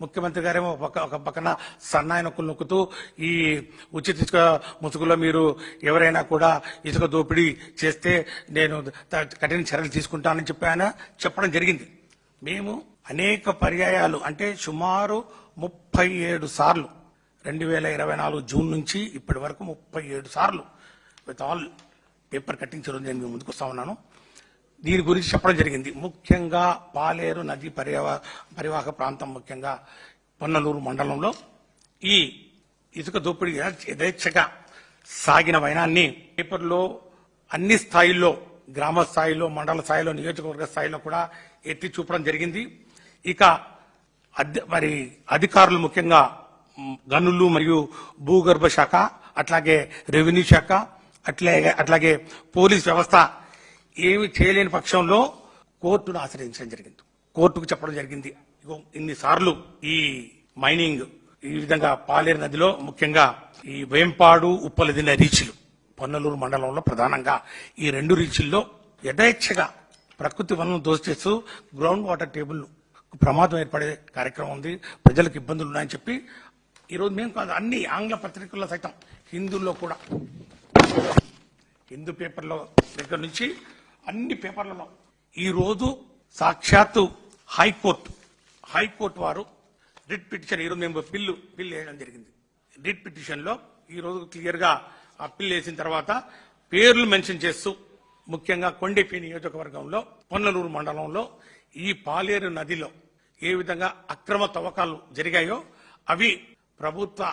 ముఖ్యమంత్రి గారేమో ఒక పక్కన సన్నాయి నొక్కులు నొక్కుతూ ఈ ఉచిత ఇసుక ముసుగులో మీరు ఎవరైనా కూడా ఇసుక దోపిడీ చేస్తే నేను కఠిన చర్యలు తీసుకుంటానని చెప్పడం జరిగింది. మేము అనేక పర్యాయాలు అంటే సుమారు 37 సార్లు 2024 జూన్ నుంచి ఇప్పటి వరకు 37 సార్లు విత్ ఆల్ పేపర్ కట్టింగ్ రోజు నేను ముందుకు వస్తా ఉన్నాను. దీని గురించి చెప్పడం జరిగింది. ముఖ్యంగా పాలేరు నది పరివాహక ప్రాంతం, ముఖ్యంగా పొన్నలూరు మండలంలో ఈ ఇసుక దోపిడీ యథేచ్ఛగా సాగిన వైనాన్ని పేపర్లో అన్ని స్థాయిల్లో, గ్రామ స్థాయిలో, మండల స్థాయిలో, నియోజకవర్గ స్థాయిలో కూడా ఎత్తి చూపడం జరిగింది. ఇక మరి అధికారులు ముఖ్యంగా గనులు మరియు భూగర్భ శాఖ, అట్లాగే రెవెన్యూ శాఖ, అట్లాగే పోలీస్ వ్యవస్థ ఏమి చేయలేని పక్షంలో కోర్టును ఆశ్రయించడం జరిగింది. కోర్టుకు చెప్పడం జరిగింది, ఇన్నిసార్లు ఈ మైనింగ్ ఈ విధంగా పాలేరు నదిలో ముఖ్యంగా ఈ వేంపాడు, ఉప్పలదిన రీచ్లు, పొన్నలూరు మండలంలో ప్రధానంగా ఈ 2 రీచ్ల్లో యథేచ్ఛగా ప్రకృతి వనరులను దోచేస్తూ గ్రౌండ్ వాటర్ టేబుల్ ప్రమాదం ఏర్పడే కార్యక్రమం ఉంది, ప్రజలకు ఇబ్బందులు ఉన్నాయని చెప్పి ఈరోజు మేము కాదు, అన్ని ఆంగ్ల పత్రికల్లో సైతం, హిందూలో కూడా, హిందూ పేపర్లో దగ్గర నుంచి అన్ని పేపర్లలో ఈరోజు సాక్షాత్తు హైకోర్టు వారు రిట్ పిటిషన్, ఈరోజు మేము బిల్లు వేయడం జరిగింది. రిట్ పిటిషన్ లో ఈరోజు క్లియర్ గా ఆ బిల్లు వేసిన తర్వాత పేర్లు మెన్షన్ చేస్తూ ముఖ్యంగా కొండెపి నియోజకవర్గంలో పొన్నలూరు మండలంలో ఈ పాలేరు నదిలో ఏ విధంగా అక్రమ తవ్వకాలు జరిగాయో అవి ప్రభుత్వ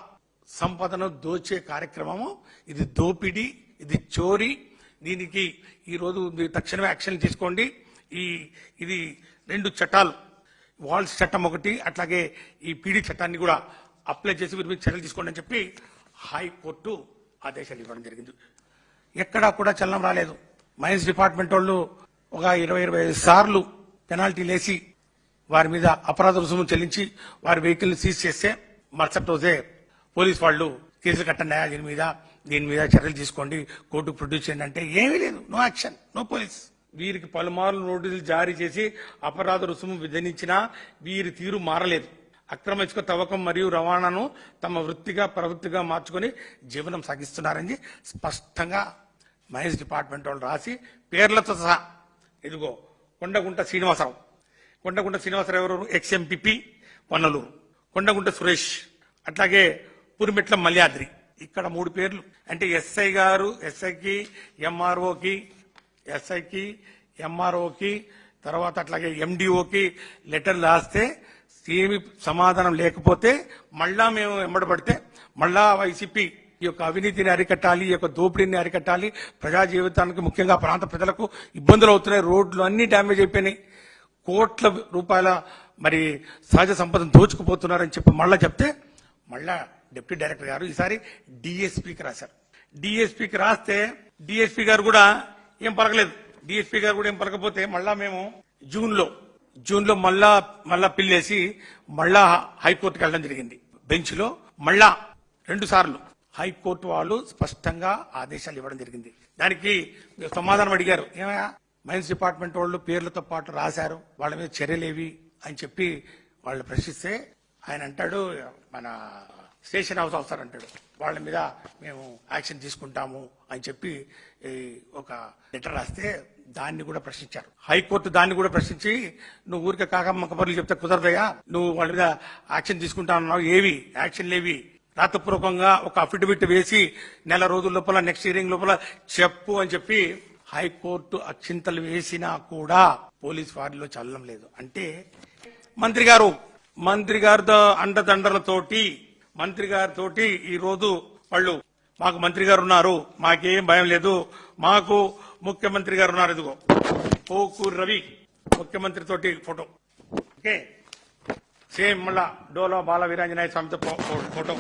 సంపదను దోచే కార్యక్రమము, ఇది దోపిడీ, ఇది చోరీ. దీనికి ఈరోజు మీరు తక్షణమే యాక్షన్ తీసుకోండి. ఇది 2 చట్టాలు, వాల్స్ చట్టం ఒకటి, అట్లాగే ఈ పీడీ చట్టాన్ని కూడా అప్లై చేసి వీరి మీద చర్యలు తీసుకోండి అని చెప్పి హైకోర్టు ఆదేశాలు ఇవ్వడం జరిగింది. ఎక్కడా కూడా చలనం రాలేదు. మైన్స్ డిపార్ట్మెంట్ వాళ్ళు ఒక 20-25 సార్లు పెనాల్టీలు వేసి వారి మీద అపరాధ రుసుము చెల్లించి వారి వెహికల్ సీజ్ చేస్తే మరుసటి రోజే పోలీస్ వాళ్ళు కేసులు కట్టండి, దీని మీద చర్యలు తీసుకోండి, కోర్టుకు ప్రొడ్యూస్ చేయండి అంటే ఏమీ లేదు. No action, no police. వీరికి పలుమార్లు నోటీసులు జారీ చేసి అపరాధ రుసుము విధించినా వీరి తీరు మారలేదు. అక్రమ ఇసుక తవ్వకం మరియు రవాణాను తమ ప్రవృత్తిగా మార్చుకొని జీవనం సాగిస్తున్నారని స్పష్టంగా మైన్స్ డిపార్ట్మెంట్ వాళ్ళు రాసి పేర్లతో సహా, ఇదిగో కొండగుంట శ్రీనివాసరావు ఎవరు, ఎక్స్ఎంపీపీ పొన్నలూరు, కొండగుంట సురేష్, అట్లాగే పురిమెట్ల మల్యాద్రి, ఇక్కడ 3 పేర్లు. అంటే ఎస్ఐకి ఎంఆర్ఓకి తర్వాత అట్లాగే ఎండిఓకి లెటర్ రాస్తే ఏమి సమాధానం లేకపోతే మళ్ళా మేము వెంబడబడితే మళ్ళా వైసీపీ ఈ యొక్క అవినీతిని అరికట్టాలి, ఈ యొక్క దోపిడీని అరికట్టాలి, ప్రజా జీవితానికి ముఖ్యంగా ప్రాంత ప్రజలకు ఇబ్బందులు అవుతున్నాయి, రోడ్లు అన్ని డ్యామేజ్ అయిపోయినాయి, కోట్ల రూపాయల మరి సహజ సంపదను దోచుకుపోతున్నారని చెప్పి మళ్ళా చెప్తే మళ్ళా డిప్యూటీ డైరెక్టర్ గారు ఈసారి డిఎస్పీకి రాశారు. డిఎస్పీకి రాస్తే డిఎస్పీ గారు కూడా ఏం పలకలేదు. డిఎస్పీ గారు కూడా ఏం పలకపోతే మళ్ళా మేము జూన్లో మళ్ళా పిల్లేసి మళ్ళా హైకోర్టుకి వెళ్ళడం జరిగింది. బెంచ్ లో మళ్ళా 2 సార్లు హైకోర్టు వాళ్ళు స్పష్టంగా ఆదేశాలు ఇవ్వడం జరిగింది. దానికి సమాధానం అడిగారు, ఏమయ్యా మైన్స్ డిపార్ట్మెంట్ వాళ్ళు పేర్లతో పాటు రాశారు, వాళ్ళ మీద చర్యలేవి అని చెప్పి వాళ్ళు ప్రశ్నిస్తే ఆయన అంటాడు, మన స్టేషన్ హౌస్ ఆఫీసర్ అంటాడు, వాళ్ళ మీద మేము యాక్షన్ తీసుకుంటాము అని చెప్పి ఒక లెటర్ రాస్తే దాన్ని కూడా ప్రశ్నించారు. హైకోర్టు దాన్ని కూడా ప్రశ్నించి నువ్వు ఊరికే కాకమ్మ కబర్లు చెప్తే కుదరదయ్యా, నువ్వు వాళ్ళ మీద యాక్షన్ తీసుకుంటానన్నావు, ఏవి యాక్షన్ లేవి, రాతపూర్వకంగా ఒక అఫిడవిట్ వేసి 1 నెల రోజుల లోపల నెక్స్ట్ హియరింగ్ లోపల చెప్పు అని చెప్పి హైకోర్టు అక్షింతలు వేసినా కూడా పోలీస్ వారిలో చలనం లేదు. అంటే మంత్రి గారితో అండదండలతోటి మంత్రి గారితోటి ఈ రోజు వాళ్ళు మాకు మంత్రి గారు ఉన్నారు, మాకేం భయం లేదు, మాకు ముఖ్యమంత్రి గారు ఉన్నారు, ఇదిగో పోకూరు రవి ముఖ్యమంత్రి తోటి ఫోటో, ఓకే, సేమ్ మళ్ళా డోలో బాల వీరాంజనేయ స్వామితో ఫోటో,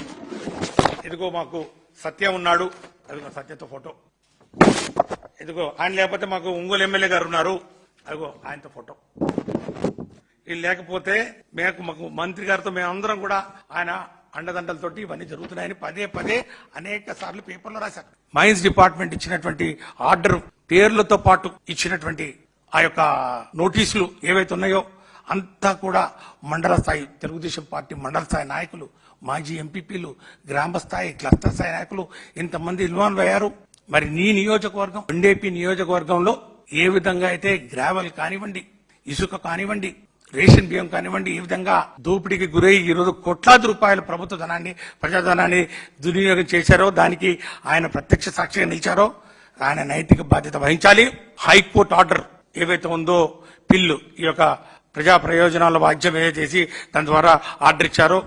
ఇదిగో మాకు సత్య ఉన్నాడు, అదిగో సత్యతో ఫోటో, ఇదిగో ఆయన లేకపోతే మాకు ఒంగోలు ఎమ్మెల్యే గారు ఉన్నారు, అదిగో ఆయనతో ఫోటో. వీళ్ళు లేకపోతే మాకు మంత్రి గారితో మేమందరం కూడా ఆయన అండదండలతోటి ఇవన్నీ జరుగుతున్నాయని పదే అనేక సార్లు పేపర్లో రాశారు. మైన్స్ డిపార్ట్మెంట్ ఇచ్చినటువంటి ఆర్డర్ పేర్లతో పాటు ఇచ్చినటువంటి ఆ యొక్క నోటీసులు ఏవైతే ఉన్నాయో అంతా కూడా మండల స్థాయి తెలుగుదేశం పార్టీ మండల స్థాయి నాయకులు, మాజీ ఎంపీపీలు, గ్రామ స్థాయి క్లస్టర్ స్థాయి నాయకులు ఇంతమంది ఇన్వాల్వ్ అయ్యారు. మరి నీ నియోజకవర్గం కొండేపి నియోజకవర్గంలో ఏ విధంగా అయితే గ్రావెల్ కానివ్వండి, ఇసుక కానివ్వండి, రేషన్ బియ్యం కానివ్వండి, ఈ విధంగా దోపిడీకి గురై ఈరోజు కోట్లాది రూపాయల ప్రభుత్వ ధనాన్ని, ప్రజాధనాన్ని దుర్వినియోగం చేశారో దానికి ఆయన ప్రత్యక్ష సాక్షిగా నిలిచారో ఆయన నైతిక బాధ్యత వహించాలి. హైకోర్టు ఆర్డర్ ఏవైతే ఉందో పిల్లు ఈ యొక్క ప్రజా ప్రయోజనాల వాద్యం చేసి దాని ద్వారా ఆర్డర్ ఇచ్చారో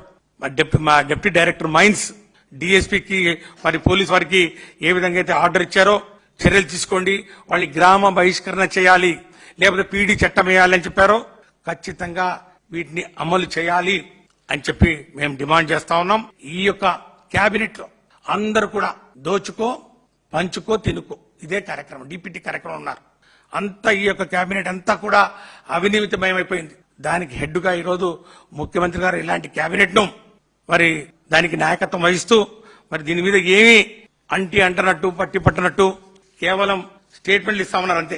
మా డిప్యూటీ డైరెక్టర్ మైన్స్ డిఎస్పీకి మరి పోలీస్ వారికి ఏ విధంగా అయితే ఆర్డర్ ఇచ్చారో చర్యలు తీసుకోండి, వాళ్ళ గ్రామ బహిష్కరణ చేయాలి, లేకపోతే పీడీ చట్టం వేయాలని చెప్పారో ఖచ్చితంగా వీటిని అమలు చేయాలి అని చెప్పి మేము డిమాండ్ చేస్తా ఉన్నాం. ఈ యొక్క కేబినెట్ లో అందరూ కూడా దోచుకో పంచుకో తినుకో ఇదే కార్యక్రమం, డిప్యూటీ కార్యక్రమం ఉన్నారు. అంతా ఈ యొక్క కేబినెట్ అంతా కూడా అవినీతిమయమైపోయింది. దానికి హెడ్ గా ఈరోజు ముఖ్యమంత్రి గారు ఇలాంటి కేబినెట్ ను మరి దానికి నాయకత్వం వహిస్తూ మరి దీని మీద ఏమీ అంటున్నట్టు పట్టి పట్టనట్టు కేవలం స్టేట్మెంట్లు ఇస్తామన్నారు అంతే.